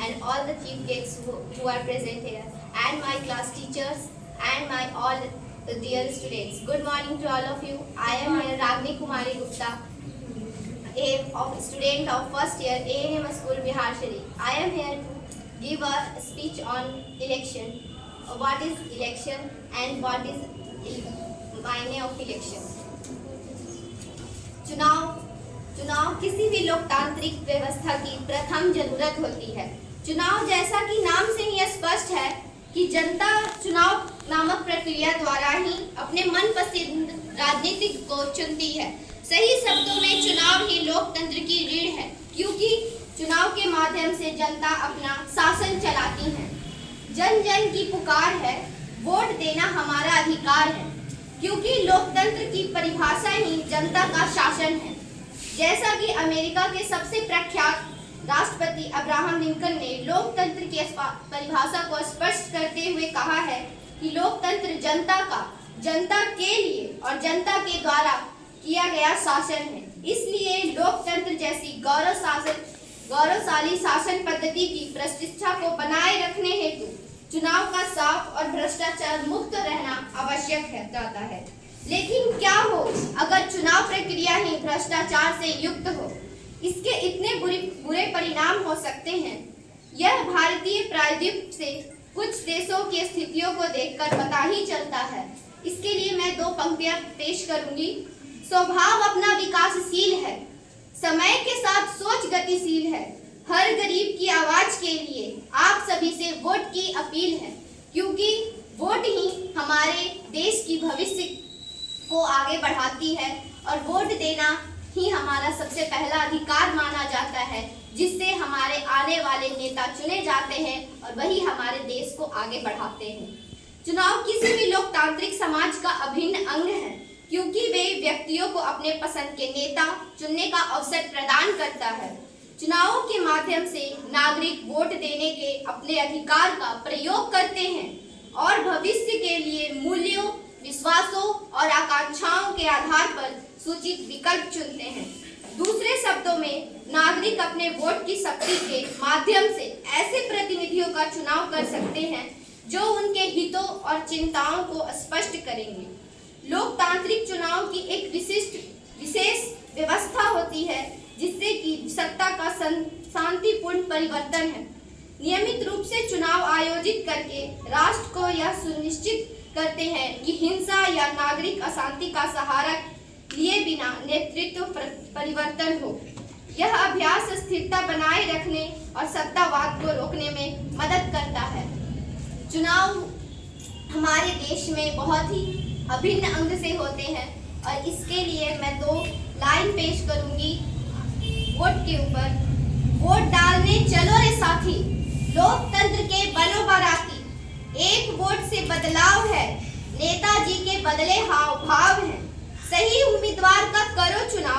and all the chief guests who are present here, and my class teachers and my all dear students. Good morning to all of you. I am here Ragini Kumari Gupta, a student of first year A&M School Biharshari. I am here to give a speech on election. What is election and what is मायने of election? चुनाव किसी भी लोकतांत्रिक व्यवस्था की प्रथम जरूरत होती है। चुनाव जैसा कि नाम से ही स्पष्ट है कि जनता चुनाव नामक प्रक्रिया द्वारा ही अपने मनपसंद राजनीतिक को चुनती है। सही शब्दों में चुनाव ही लोकतंत्र की रीढ़ है, क्योंकि चुनाव के माध्यम से जनता अपना शासन चलाती है। जन जन की पुकार है, वोट देना हमारा अधिकार है, क्योंकि लोकतंत्र की परिभाषा ही जनता का शासन है। जैसा कि अमेरिका के सबसे प्रख्यात राष्ट्रपति अब्राहम लिंकन ने लोकतंत्र की परिभाषा को स्पष्ट करते हुए कहा है कि लोकतंत्र जनता के लिए और जनता के द्वारा किया गया शासन है। इसलिए लोकतंत्र जैसी गौरवशाली शासन पद्धति की प्रतिष्ठा को बनाए रखने हेतु चुनाव का साफ और भ्रष्टाचार मुक्त रहना आवश्यक जाता है। लेकिन क्या हो अगर चुनाव प्रक्रिया ही भ्रष्टाचार से युक्त हो? इसके इतने बुरे परिणाम हो सकते हैं। यह भारतीय प्रायद्वीप से कुछ देशों की स्थितियों को देखकर पता ही चलता है। इसके लिए मैं 2 पंक्तियां पेश करूंगी। स्वभाव अपना विकासशील है, समय के साथ सोच गतिशील है। हर गरीब की आवाज के लिए आप सभी से वोट की अपील है, क्योंकि वोट ही हमारे देश की भविष्य को आगे बढ़ाती है और वोट देना ही हमारा सबसे पहला अधिकार माना जाता है, जिससे हमारे आने वाले नेता चुने जाते हैं और वही हमारे देश को आगे बढ़ाते हैं। चुनाव किसी भी लोकतांत्रिक समाज का अभिन्न अंग है, क्योंकि वे व्यक्तियों को अपने पसंद के नेता चुनने का अवसर प्रदान करता है। चुनावों के माध्यम से नागरिक वोट देने के अपने अधिकार का प्रयोग करते हैं और भविष्य के लिए मूल्यों, विश्वासों और आकांक्षाओं के आधार पर सूचित विकल्प चुनते हैं। दूसरे शब्दों में, नागरिक अपने वोट की शक्ति के माध्यम से ऐसे प्रतिनिधियों का चुनाव कर सकते हैं जो उनके हितों और चिंताओं को स्पष्ट करेंगे। लोकतांत्रिक चुनाव की एक विशेष व्यवस्था होती है, जिससे कि सत्ता का शांतिपूर्ण परिवर्तन है। नियमित रूप से चुनाव आयोजित करके राष्ट्र को यह सुनिश्चित करते हैं कि हिंसा या नागरिक अशांति का सहारा लिए बिना नेतृत्व परिवर्तन हो। यह अभ्यास स्थिरता बनाए रखने और सत्तावाद को रोकने में मदद करता है। चुनाव हमारे देश में बहुत ही अभिन्न अंग से होते हैं और इसके लिए मैं 2 लाइन पेश करूंगी वोट के ऊपर। वोट डालने चलो रे साथी, लोकतंत्र के बनो बाराती। एक वोट से बदलाव है, नेताजी के बदले हाव भाव है। सही उम्मीदवार का करो चुनाव।